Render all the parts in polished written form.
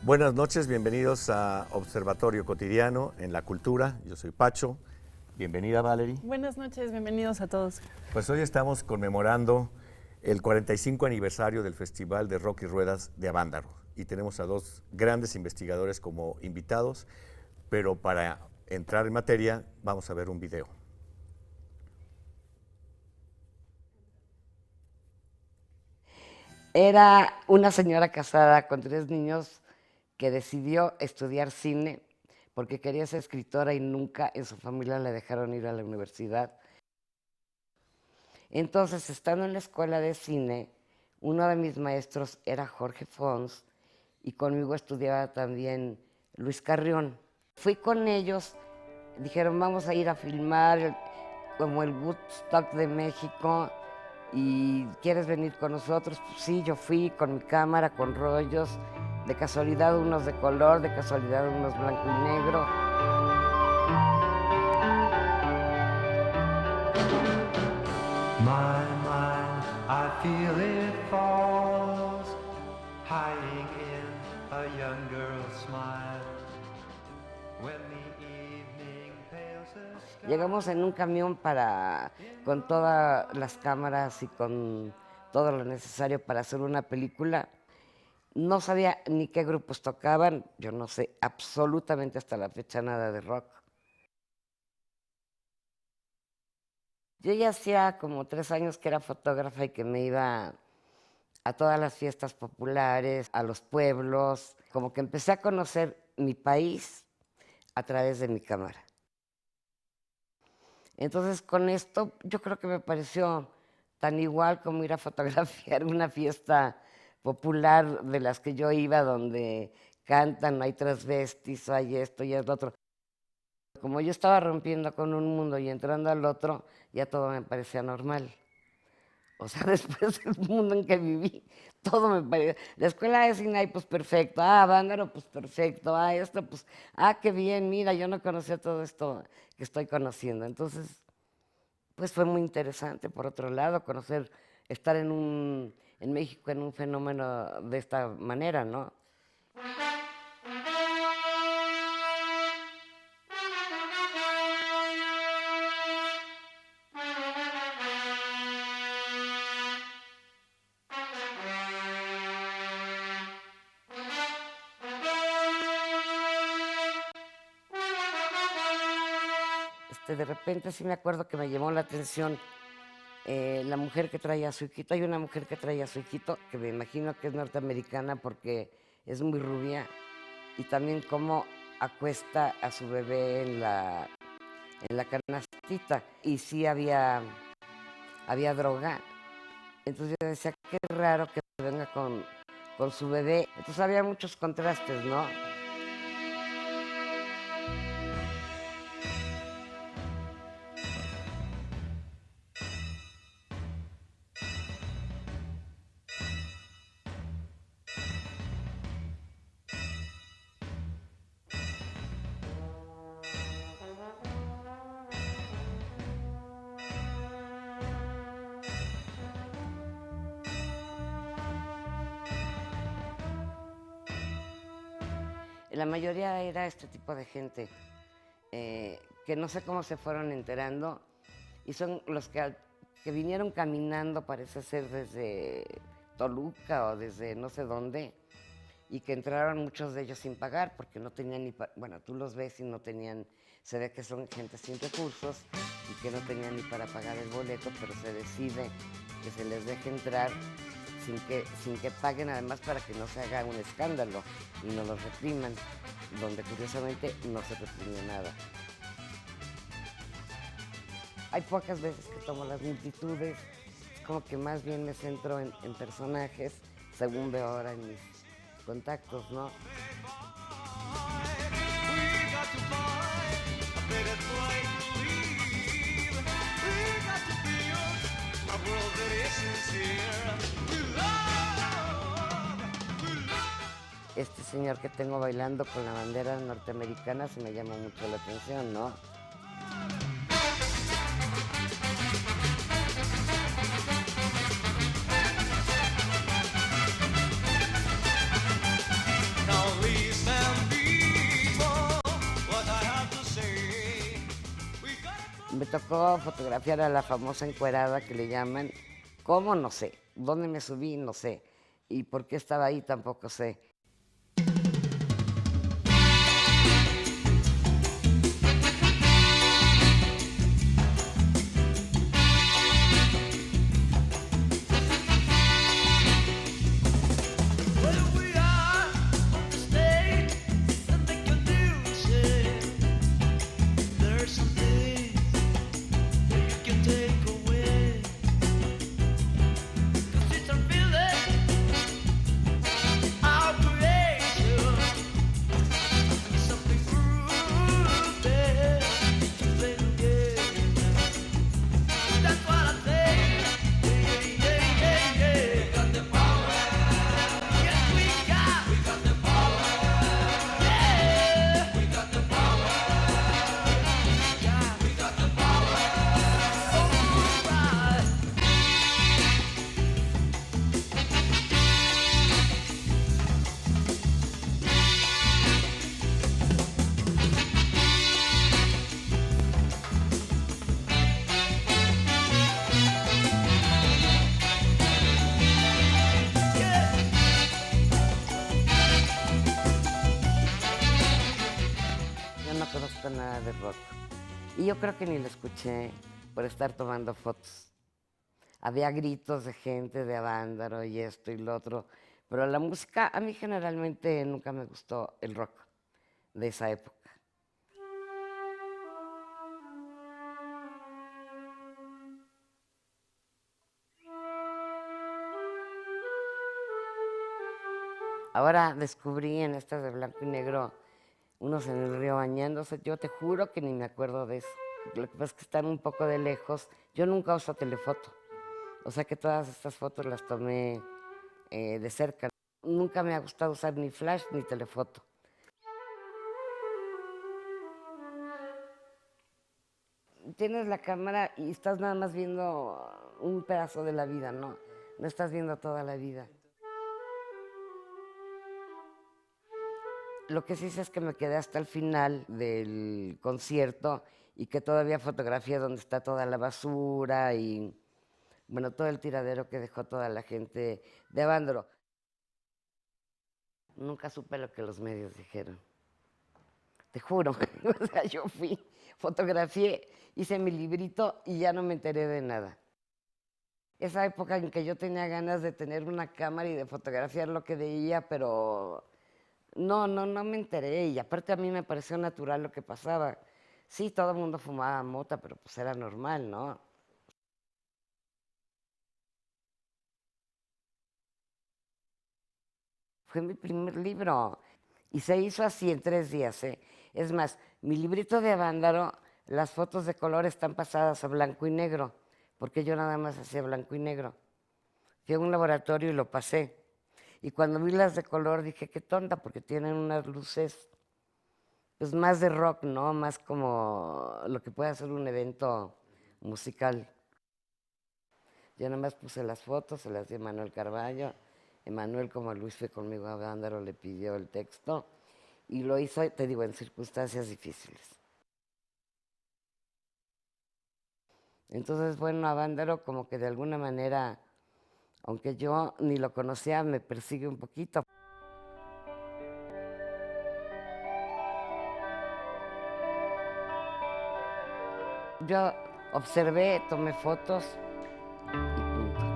Buenas noches, bienvenidos a Observatorio Cotidiano en la Cultura. Yo soy Pacho. Bienvenida, Valerie. Buenas noches, bienvenidos a todos. Pues hoy estamos conmemorando el 45 aniversario del Festival de Rock y Ruedas de Avándaro. Y tenemos a dos grandes investigadores como invitados, pero para entrar en materia vamos a ver un video. Era una señora casada con 3 niños que decidió estudiar cine porque quería ser escritora y nunca en su familia le dejaron ir a la universidad. Entonces, estando en la escuela de cine, uno de mis maestros era Jorge Fons y conmigo estudiaba también Luis Carrión. Fui con ellos, dijeron vamos a ir a filmar como el Woodstock de México y ¿quieres venir con nosotros? Pues sí, yo fui con mi cámara, con rollos, de casualidad unos de color, de casualidad unos blanco y negro. My mind, I feel it falls, hiding in a young girl's smile. When the evening pales the sky. Llegamos en un camión con todas las cámaras y con todo lo necesario para hacer una película. No sabía ni qué grupos tocaban, yo no sé absolutamente hasta la fecha nada de rock. Yo ya hacía como 3 años que era fotógrafa y que me iba a todas las fiestas populares, a los pueblos, como que empecé a conocer mi país a través de mi cámara. Entonces con esto yo creo que me pareció tan igual como ir a fotografiar una fiesta popular de las que yo iba, donde cantan, hay transvestis, hay esto y es lo otro. Como yo estaba rompiendo con un mundo y entrando al otro, ya todo me parecía normal. O sea, después del mundo en que viví, todo me parecía. La escuela de cine, ay, pues perfecto. Ah, Avándaro, pues perfecto. Ah, esto, pues, ah, qué bien, mira, yo no conocía todo esto que estoy conociendo. Entonces, pues fue muy interesante, por otro lado, estar en México en un fenómeno de esta manera, ¿no? De repente sí me acuerdo que me llamó la atención la mujer que traía a su hijito. Hay una mujer que traía a su hijito, que me imagino que es norteamericana porque es muy rubia, y también cómo acuesta a su bebé en la canastita. Y sí había droga. Entonces yo decía, qué raro que venga con su bebé. Entonces había muchos contrastes, ¿no? La mayoría era este tipo de gente que no sé cómo se fueron enterando y son los que vinieron caminando, parece ser desde Toluca o desde no sé dónde, y que entraron muchos de ellos sin pagar porque no tenían ni bueno, tú los ves y no tenían, se ve que son gente sin recursos y que no tenían ni para pagar el boleto, pero se decide que se les deje entrar sin que paguen, además para que no se haga un escándalo y no los repriman, donde curiosamente no se reprimió nada. Hay pocas veces que tomo las multitudes, es como que más bien me centro en personajes, según veo ahora en mis contactos, ¿no? Este señor que tengo bailando con la bandera norteamericana se me llama mucho la atención, ¿no? Now leave tocó fotografiar a la famosa encuerada que le llaman. ¿Cómo? No sé. ¿Dónde me subí? No sé. Y por qué estaba ahí tampoco sé. No conozco nada de rock. Y yo creo que ni lo escuché por estar tomando fotos. Había gritos de gente de Avándaro y esto y lo otro, pero la música, a mí generalmente nunca me gustó el rock de esa época. Ahora descubrí en estas de blanco y negro unos en el río bañándose. Yo te juro que ni me acuerdo de eso. Lo que pasa es que están un poco de lejos. Yo nunca uso telefoto. O sea que todas estas fotos las tomé de cerca. Nunca me ha gustado usar ni flash ni telefoto. Tienes la cámara y estás nada más viendo un pedazo de la vida, ¿no? No estás viendo toda la vida. Lo que sí sé es que me quedé hasta el final del concierto y que todavía fotografié donde está toda la basura y, bueno, todo el tiradero que dejó toda la gente de Avándaro. Nunca supe lo que los medios dijeron. Te juro. O sea, yo fui, fotografié, hice mi librito y ya no me enteré de nada. Esa época en que yo tenía ganas de tener una cámara y de fotografiar lo que veía, pero no me enteré. Y aparte a mí me pareció natural lo que pasaba. Sí, todo el mundo fumaba mota, pero pues era normal, ¿no? Fue mi primer libro y se hizo así en 3 días, ¿eh? Es más, mi librito de Avándaro, las fotos de color están pasadas a blanco y negro, porque yo nada más hacía blanco y negro. Fui a un laboratorio y lo pasé. Y cuando vi las de color dije, qué tonta, porque tienen unas luces, pues más de rock, ¿no? Más como lo que puede hacer un evento musical. Yo nada más puse las fotos, se las di a Manuel Carballo. Emanuel, como Luis fue conmigo a Avándaro, le pidió el texto y lo hizo, te digo, en circunstancias difíciles. Entonces, bueno, Avándaro como que de alguna manera, aunque yo ni lo conocía, me persigue un poquito. Yo observé, tomé fotos y punto.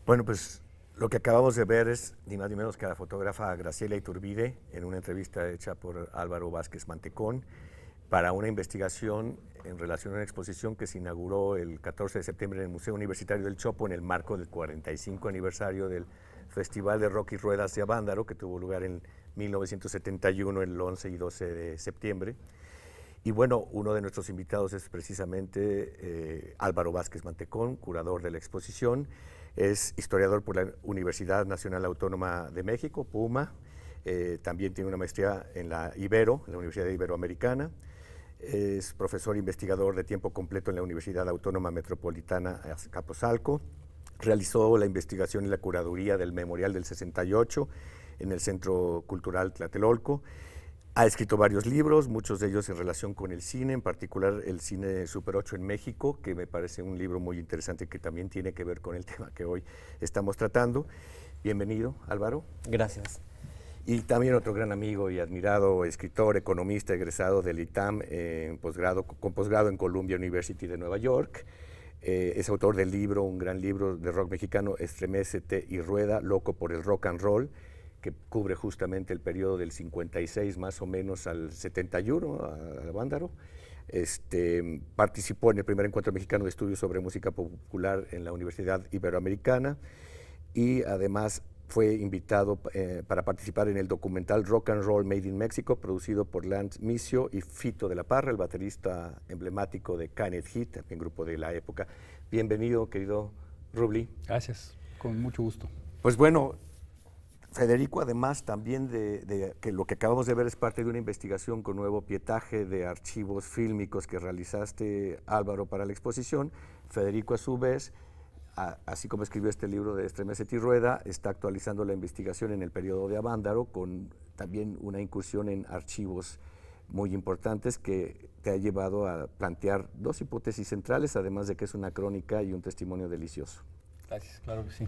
Bueno, pues lo que acabamos de ver es ni más ni menos que a la fotógrafa Graciela Iturbide en una entrevista hecha por Álvaro Vázquez Mantecón para una investigación en relación a una exposición que se inauguró el 14 de septiembre en el Museo Universitario del Chopo en el marco del 45 aniversario del Festival de Rock y Ruedas de Avándaro, que tuvo lugar en 1971, el 11 y 12 de septiembre. Y bueno, uno de nuestros invitados es precisamente Álvaro Vázquez Mantecón, curador de la exposición. Es historiador por la Universidad Nacional Autónoma de México, PUMA. También tiene una maestría en la Ibero, en la Universidad Iberoamericana. Es profesor investigador de tiempo completo en la Universidad Autónoma Metropolitana Azcapotzalco. Realizó la investigación y la curaduría del Memorial del 68 en el Centro Cultural Tlatelolco. Ha escrito varios libros, muchos de ellos en relación con el cine, en particular el cine Super 8 en México, que me parece un libro muy interesante que también tiene que ver con el tema que hoy estamos tratando. Bienvenido, Álvaro. Gracias. Y también otro gran amigo y admirado escritor, economista, egresado del ITAM, con posgrado en Columbia University de Nueva York. Es autor del libro, un gran libro de rock mexicano, Estremécete y Rueda, Loco por el Rock and Roll, que cubre justamente el periodo del 56 más o menos al 71, a Avándaro. Participó en el primer encuentro mexicano de estudios sobre música popular en la Universidad Iberoamericana y además fue invitado para participar en el documental Rock and Roll Made in Mexico, producido por Lance Micio y Fito de la Parra, el baterista emblemático de Kenneth Heat, también grupo de la época. Bienvenido, querido Rubli. Gracias, con mucho gusto. Pues bueno, Federico, además también que lo que acabamos de ver es parte de una investigación con nuevo pietaje de archivos fílmicos que realizaste, Álvaro, para la exposición. Federico, a su vez, así como escribió este libro de Estremécete y Rueda, está actualizando la investigación en el periodo de Avándaro con también una incursión en archivos muy importantes que te ha llevado a plantear dos hipótesis centrales, además de que es una crónica y un testimonio delicioso. Gracias, claro que sí.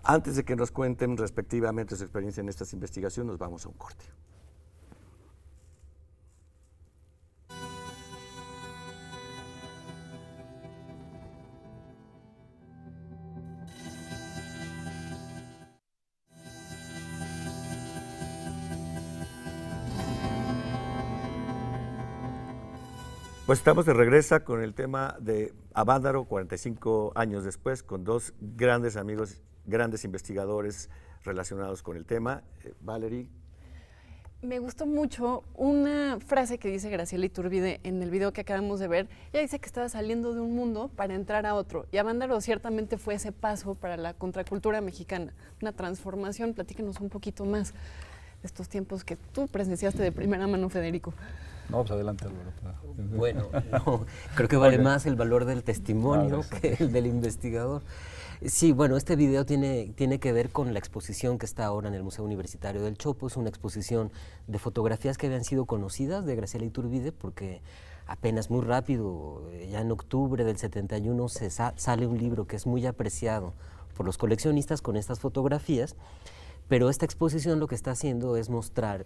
Antes de que nos cuenten respectivamente su experiencia en estas investigaciones, nos vamos a un corte. Pues estamos de regreso con el tema de Avándaro, 45 años después, con dos grandes amigos, grandes investigadores relacionados con el tema. Valerie. Me gustó mucho una frase que dice Graciela Iturbide en el video que acabamos de ver. Ella dice que estaba saliendo de un mundo para entrar a otro. Y Avándaro ciertamente fue ese paso para la contracultura mexicana, una transformación. Platícanos un poquito más de estos tiempos que tú presenciaste de primera mano, Federico. No, pues adelante, Álvaro. Bueno, no, creo que vale más el valor del testimonio que el del investigador. Sí, bueno, este video tiene que ver con la exposición que está ahora en el Museo Universitario del Chopo. Es una exposición de fotografías que habían sido conocidas de Graciela Iturbide, porque apenas muy rápido, ya en octubre del 71, sale un libro que es muy apreciado por los coleccionistas con estas fotografías. Pero esta exposición lo que está haciendo es mostrar,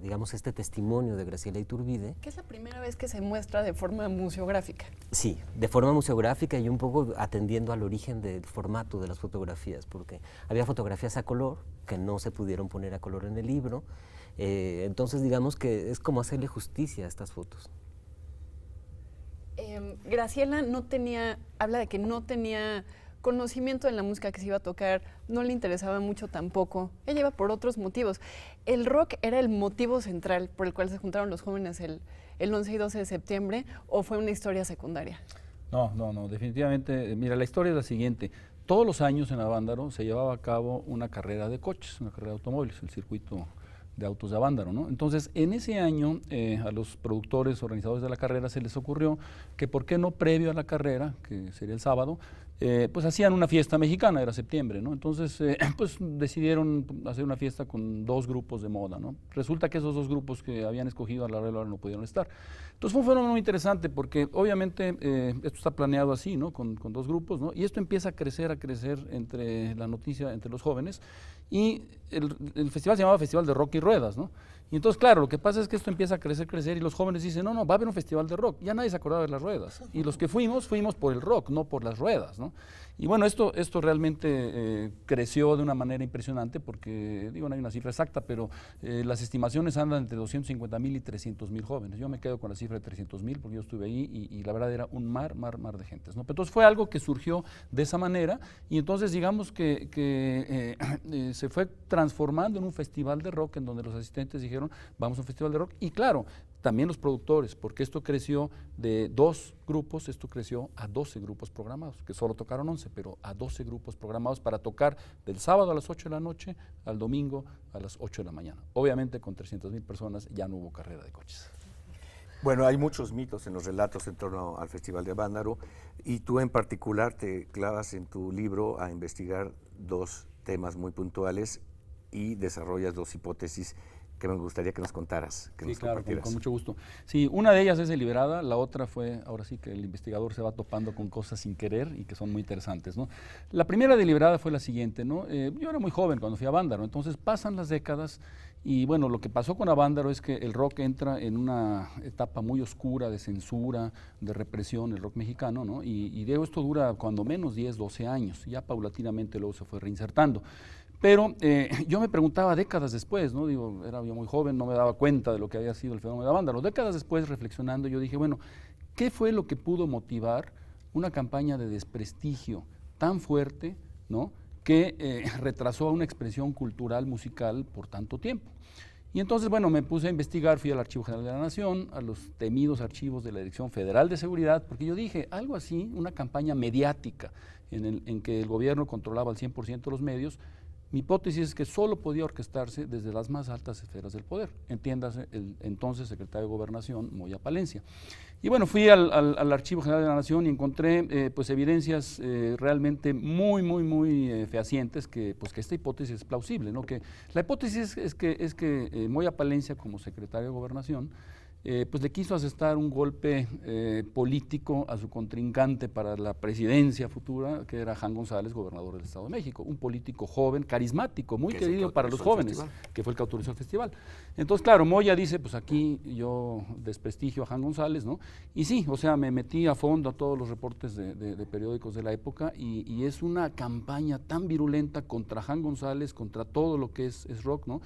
digamos, este testimonio de Graciela Iturbide. Que es la primera vez que se muestra de forma museográfica. Sí, de forma museográfica y un poco atendiendo al origen del formato de las fotografías, porque había fotografías a color que no se pudieron poner a color en el libro. Entonces, digamos que es como hacerle justicia a estas fotos. Graciela habla de que no tenía conocimiento de la música que se iba a tocar, no le interesaba mucho tampoco. Ella iba por otros motivos. ¿El rock era el motivo central por el cual se juntaron los jóvenes el 11 y 12 de septiembre o fue una historia secundaria? No, definitivamente. Mira, la historia es la siguiente. Todos los años en Avándaro se llevaba a cabo una carrera de coches, una carrera de automóviles, el circuito de autos de Avándaro, ¿no? Entonces, en ese año, a los productores, organizadores de la carrera, se les ocurrió que por qué no previo a la carrera, que sería el sábado, pues hacían una fiesta mexicana, era septiembre, ¿no? Entonces, pues decidieron hacer una fiesta con dos grupos de moda, ¿no? Resulta que esos dos grupos que habían escogido a la hora no pudieron estar. Entonces fue un fenómeno muy interesante porque obviamente esto está planeado así, ¿no? Con dos grupos, ¿no? Y esto empieza a crecer entre la noticia, entre los jóvenes, y el festival se llamaba Festival de Rock y Ruedas, ¿no? Y entonces, claro, lo que pasa es que esto empieza a crecer y los jóvenes dicen, no, va a haber un festival de rock. Ya nadie se acordaba de las ruedas. Y los que fuimos por el rock, no por las ruedas, ¿no? Y bueno, esto realmente creció de una manera impresionante porque, digo, no hay una cifra exacta, pero las estimaciones andan entre 250,000 y 300,000 jóvenes. Yo me quedo con la cifra de 300,000 porque yo estuve ahí y la verdad era un mar de gentes, ¿no? Pero entonces fue algo que surgió de esa manera y entonces digamos que se fue transformando en un festival de rock en donde los asistentes dijeron, vamos a un festival de rock. Y claro, también los productores, porque esto creció de 2 grupos, esto creció a 12 grupos programados, que solo tocaron 11, pero a 12 grupos programados para tocar del sábado a las 8 de la noche al domingo a las 8 de la mañana. Obviamente con 300,000 personas ya no hubo carrera de coches. Bueno, hay muchos mitos en los relatos en torno al Festival de Avándaro y tú en particular te clavas en tu libro a investigar 2 temas muy puntuales y desarrollas 2 hipótesis que me gustaría que nos contaras, que Sí, nos claro, compartieras. con mucho gusto. Sí, una de ellas es Deliberada, la otra fue, ahora sí que el investigador se va topando con cosas sin querer y que son muy interesantes, ¿no? La primera Deliberada fue la siguiente, ¿no? Yo era muy joven cuando fui a Avándaro, entonces pasan las décadas y bueno, lo que pasó con Avándaro es que el rock entra en una etapa muy oscura de censura, de represión, el rock mexicano, ¿no? Y de esto dura cuando menos 10, 12 años, ya paulatinamente luego se fue reinsertando. Pero yo me preguntaba décadas después, ¿no? Digo, era yo muy joven, no me daba cuenta de lo que había sido el fenómeno de Avándaro. Décadas después, reflexionando, yo dije, bueno, ¿qué fue lo que pudo motivar una campaña de desprestigio tan fuerte, ¿no? Que retrasó a una expresión cultural, musical por tanto tiempo? Y entonces, bueno, me puse a investigar, fui al Archivo General de la Nación, a los temidos archivos de la Dirección Federal de Seguridad, porque yo dije, algo así, una campaña mediática en que el gobierno controlaba al 100% los medios. Mi hipótesis es que solo podía orquestarse desde las más altas esferas del poder, entiéndase el entonces secretario de Gobernación, Moya Palencia. Y bueno, fui al Archivo General de la Nación y encontré pues evidencias realmente muy fehacientes que esta hipótesis es plausible, ¿no? Que la hipótesis es que Moya Palencia, como secretario de Gobernación, pues le quiso asestar un golpe político a su contrincante para la presidencia futura, que era Jan González, gobernador del Estado de México, un político joven, carismático, muy querido para los jóvenes, que fue el que autorizó el festival. Entonces, claro, Moya dice, pues aquí yo desprestigio a Jan González, ¿no? Y sí, o sea, me metí a fondo a todos los reportes de periódicos de la época y es una campaña tan virulenta contra Jan González, contra todo lo que es rock, ¿no?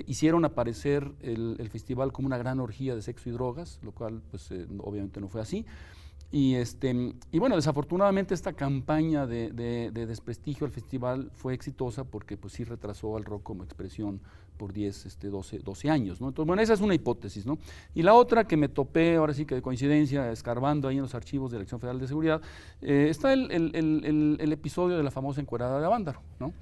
Hicieron aparecer el festival como una gran orgía de sexo y drogas, lo cual pues obviamente no fue así. Y bueno, desafortunadamente esta campaña de desprestigio al festival fue exitosa porque pues sí retrasó al rock como expresión por 10, 12 años, ¿no? Entonces, bueno, esa es una hipótesis, ¿no? Y la otra que me topé, ahora sí que de coincidencia, escarbando ahí en los archivos de la Dirección Federal de Seguridad, está el episodio de la famosa encuerada de Avándaro, ¿no?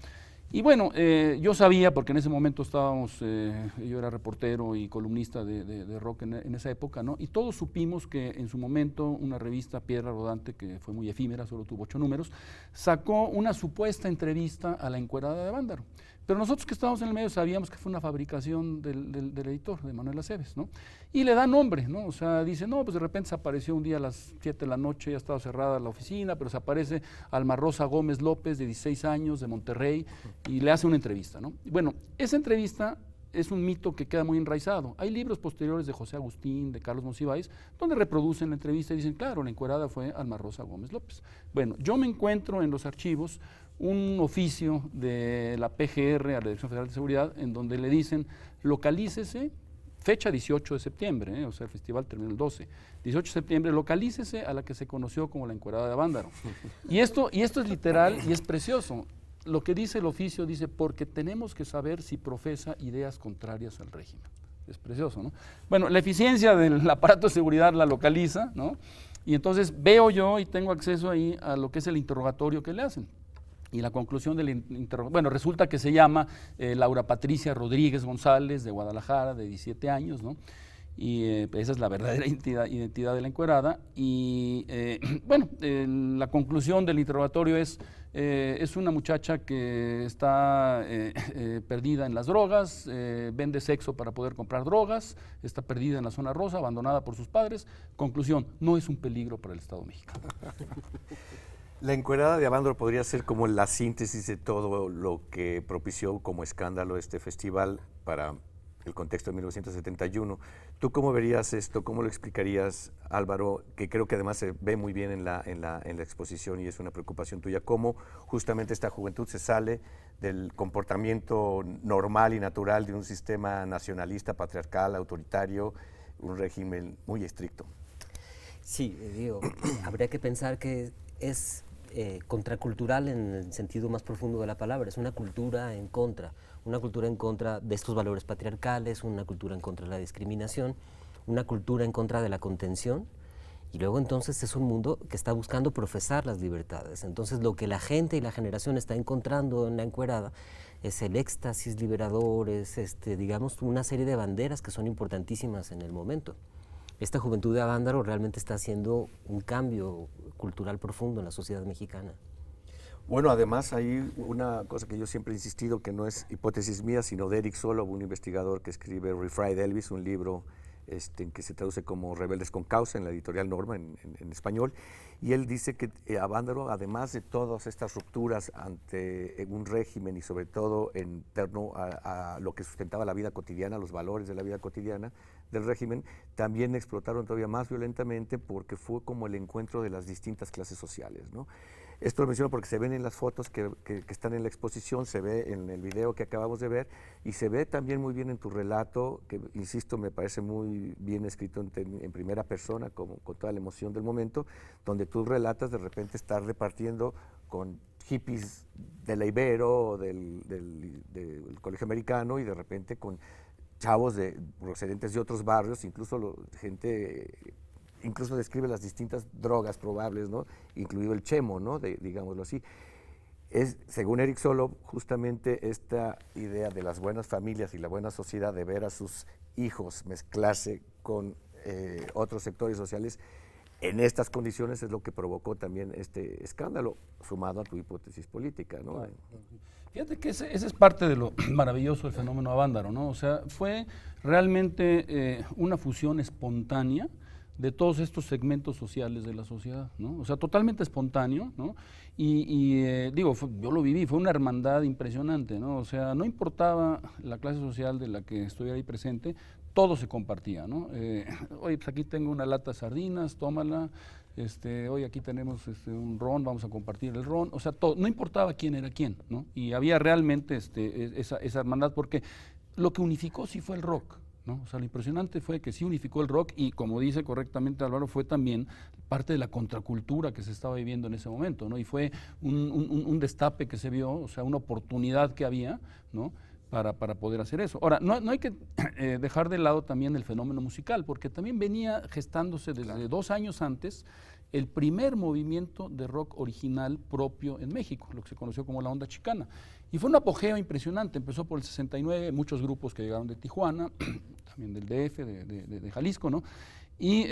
Y bueno, yo sabía, porque en ese momento estábamos, yo era reportero y columnista de rock en esa época, ¿no? Y todos supimos que en su momento una revista, Piedra Rodante, que fue muy efímera, solo tuvo 8 números, sacó una supuesta entrevista a la encuerada de Avándaro. Pero nosotros que estábamos en el medio sabíamos que fue una fabricación del editor, de Manuel Aceves, ¿no? Y le da nombre, ¿no? O sea, dice, no, pues de repente se apareció un día a las 7 de la noche, ya estaba cerrada la oficina, pero se aparece Alma Rosa Gómez López, de 16 años, de Monterrey, y le hace una entrevista, ¿no? Y bueno, esa entrevista es un mito que queda muy enraizado. Hay libros posteriores de José Agustín, de Carlos Monsiváis, donde reproducen la entrevista y dicen, claro, la encuerada fue Alma Rosa Gómez López. Bueno, yo me encuentro en los archivos un oficio de la PGR a la Dirección Federal de Seguridad en donde le dicen, localícese, fecha 18 de septiembre, o sea, el festival terminó el 12, 18 de septiembre, localícese a la que se conoció como la encuerada de Avándaro. Y esto es literal y es precioso. Lo que dice el oficio dice, porque tenemos que saber si profesa ideas contrarias al régimen. Es precioso, ¿no? Bueno, la eficiencia del aparato de seguridad la localiza, ¿no? Y entonces veo yo y tengo acceso ahí a lo que es el interrogatorio que le hacen. Y la conclusión del interrogatorio, bueno, resulta que se llama Laura Patricia Rodríguez González, de Guadalajara, de 17 años, ¿no? Y esa es la verdadera identidad de la encuerada. Y bueno, la conclusión del interrogatorio es una muchacha que está perdida en las drogas, vende sexo para poder comprar drogas, está perdida en la zona rosa, abandonada por sus padres. Conclusión, no es un peligro para el Estado mexicano. La encuerada de Avándaro podría ser como la síntesis de todo lo que propició como escándalo este festival para el contexto de 1971. ¿Tú cómo verías esto? ¿Cómo lo explicarías, Álvaro? Que creo que además se ve muy bien en la exposición y es una preocupación tuya. ¿Cómo justamente esta juventud se sale del comportamiento normal y natural de un sistema nacionalista, patriarcal, autoritario, un régimen muy estricto? Sí, digo, habría que pensar que es contracultural en el sentido más profundo de la palabra, es una cultura en contra de estos valores patriarcales, una cultura en contra de la discriminación, una cultura en contra de la contención, y luego entonces es un mundo que está buscando profesar las libertades. Entonces lo que la gente y la generación está encontrando en la encuerada es el éxtasis liberador, es digamos una serie de banderas que son importantísimas en el momento. Esta juventud de Avándaro realmente está haciendo un cambio cultural profundo en la sociedad mexicana. Bueno, además hay una cosa que yo siempre he insistido, que no es hipótesis mía, sino de Eric Solov, un investigador que escribe Refried Elvis, un libro que se traduce como Rebeldes con Causa en la editorial Norma en español, y él dice que Avándaro, además de todas estas rupturas ante un régimen y sobre todo en torno a lo que sustentaba la vida cotidiana, los valores de la vida cotidiana del régimen, también explotaron todavía más violentamente porque fue como el encuentro de las distintas clases sociales, ¿no? Esto lo menciono porque se ven en las fotos que están en la exposición, se ve en el video que acabamos de ver y se ve también muy bien en tu relato, que insisto, me parece muy bien escrito en primera persona, con toda la emoción del momento, donde tú relatas de repente estar repartiendo con hippies de la Ibero o del Colegio Americano y de repente con chavos procedentes de otros barrios, incluso incluso describe las distintas drogas probables, ¿no? Incluido el chemo, ¿no? Digámoslo así. Es, según Eric Solov, justamente esta idea de las buenas familias y la buena sociedad, de ver a sus hijos mezclarse con otros sectores sociales, en estas condiciones es lo que provocó también este escándalo, sumado a tu hipótesis política, ¿no? Claro. Fíjate que ese es parte de lo maravilloso del fenómeno Avándaro, ¿no? O sea, fue realmente una fusión espontánea de todos estos segmentos sociales de la sociedad, ¿no? O sea, totalmente espontáneo, ¿no? Digo, yo lo viví, fue una hermandad impresionante, ¿no? O sea, no importaba la clase social de la que estuviera ahí presente, todo se compartía, ¿no? Oye, pues aquí tengo una lata de sardinas, tómala, hoy aquí tenemos un ron, vamos a compartir el ron, o sea, todo, no importaba quién era quién, ¿no? Y había realmente esa hermandad, porque lo que unificó sí fue el rock, ¿no? O sea, lo impresionante fue que sí unificó el rock y, como dice correctamente Álvaro, fue también parte de la contracultura que se estaba viviendo en ese momento, ¿no? Y fue un destape que se vio, o sea, una oportunidad que había, ¿no? Para poder hacer eso. Ahora, no hay que dejar de lado también el fenómeno musical, porque también venía gestándose desde 2 años antes el primer movimiento de rock original propio en México, lo que se conoció como la onda chicana. Y fue un apogeo impresionante, empezó por el 69, muchos grupos que llegaron de Tijuana, también del DF, de Jalisco, ¿no? Y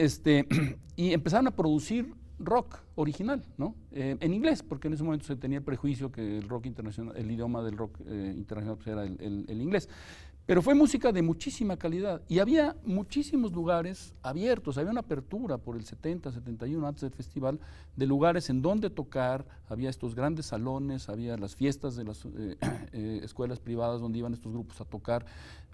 empezaron a producir rock original, ¿no? En inglés, porque en ese momento se tenía el prejuicio que el rock internacional, el idioma del rock internacional pues era el inglés. Pero fue música de muchísima calidad y había muchísimos lugares abiertos, había una apertura por el 70, 71, antes del festival, de lugares en donde tocar, había estos grandes salones, había las fiestas de las escuelas privadas donde iban estos grupos a tocar,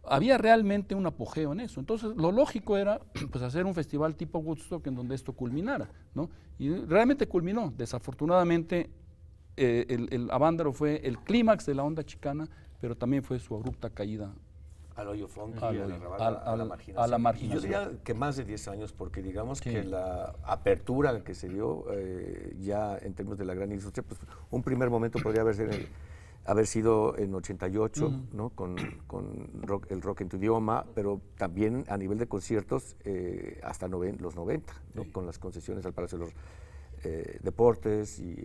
había realmente un apogeo en eso. Entonces, lo lógico era pues hacer un festival tipo Woodstock en donde esto culminara, ¿no? Y realmente culminó. Desafortunadamente, el Avándaro fue el clímax de la onda chicana, pero también fue su abrupta caída Al hoyo funky, a la marginación. Y yo diría que más de 10 años, porque digamos que la apertura que se dio ya en términos de la gran industria, pues un primer momento podría haber sido en 88, ¿no? con el rock en tu idioma, pero también a nivel de conciertos hasta los 90, ¿no? Con las concesiones al Palacio de los Deportes y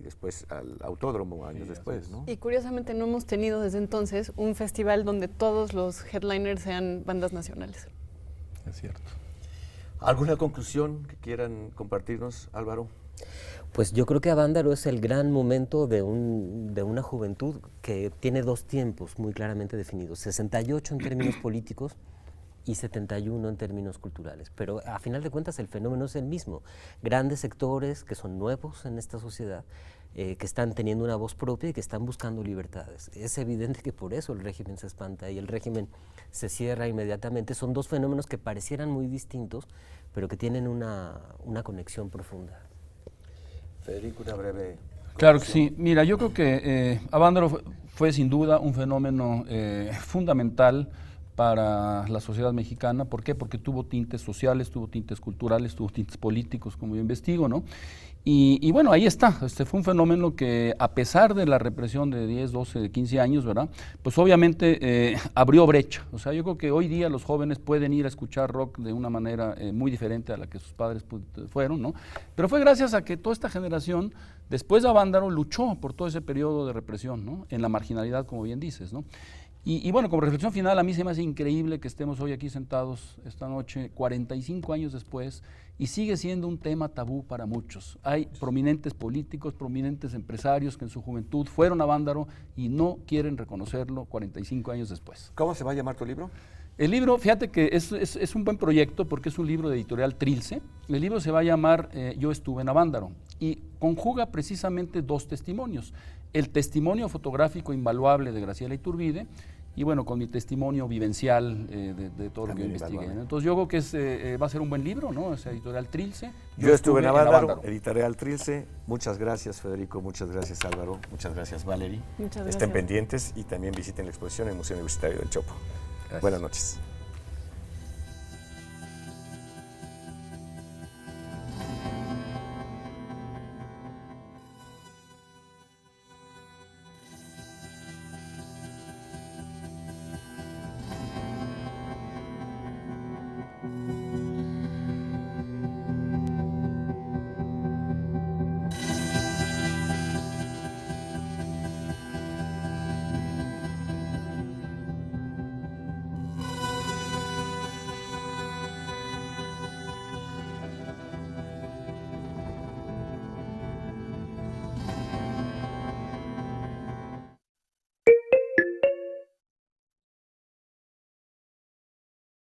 después al Autódromo años después, ¿no? Y curiosamente no hemos tenido desde entonces un festival donde todos los headliners sean bandas nacionales. Es cierto. ¿Alguna conclusión que quieran compartirnos, Álvaro? Pues yo creo que Avándaro es el gran momento de una juventud que tiene 2 tiempos muy claramente definidos, 68 en términos políticos y 71 en términos culturales, pero a final de cuentas el fenómeno es el mismo, grandes sectores que son nuevos en esta sociedad, que están teniendo una voz propia y que están buscando libertades. Es evidente que por eso el régimen se espanta y el régimen se cierra inmediatamente. Son 2 fenómenos que parecieran muy distintos, pero que tienen una conexión profunda. Federico, una breve... Claro que sí. Mira, yo creo que Avándaro fue sin duda un fenómeno fundamental para la sociedad mexicana. ¿Por qué? Porque tuvo tintes sociales, tuvo tintes culturales, tuvo tintes políticos, como yo investigo, ¿no? Y bueno, ahí está, fue un fenómeno que a pesar de la represión de 10, 12, 15 años, ¿verdad? Pues obviamente abrió brecha. O sea, yo creo que hoy día los jóvenes pueden ir a escuchar rock de una manera muy diferente a la que sus padres fueron, ¿no? Pero fue gracias a que toda esta generación, después de Avándaro, luchó por todo ese periodo de represión, ¿no? En la marginalidad, como bien dices, ¿no? Y bueno, como reflexión final, a mí se me hace increíble que estemos hoy aquí sentados esta noche, 45 años después, y sigue siendo un tema tabú para muchos. Hay prominentes políticos, prominentes empresarios que en su juventud fueron a Avándaro y no quieren reconocerlo 45 años después. ¿Cómo se va a llamar tu libro? El libro, fíjate que es un buen proyecto porque es un libro de editorial Trilce. El libro se va a llamar Yo estuve en Avándaro y conjuga precisamente dos testimonios. El testimonio fotográfico invaluable de Graciela Iturbide y bueno, con mi testimonio vivencial de todo lo que investigué. Entonces yo creo que va a ser un buen libro, ¿no? Es editorial Trilce. Yo estuve en Avándaro, editorial Trilce. Muchas gracias, Federico. Muchas gracias, Álvaro. Muchas gracias, Valerie. Muchas gracias. Estén pendientes y también visiten la exposición en el Museo Universitario del Chopo. Gracias. Buenas noches.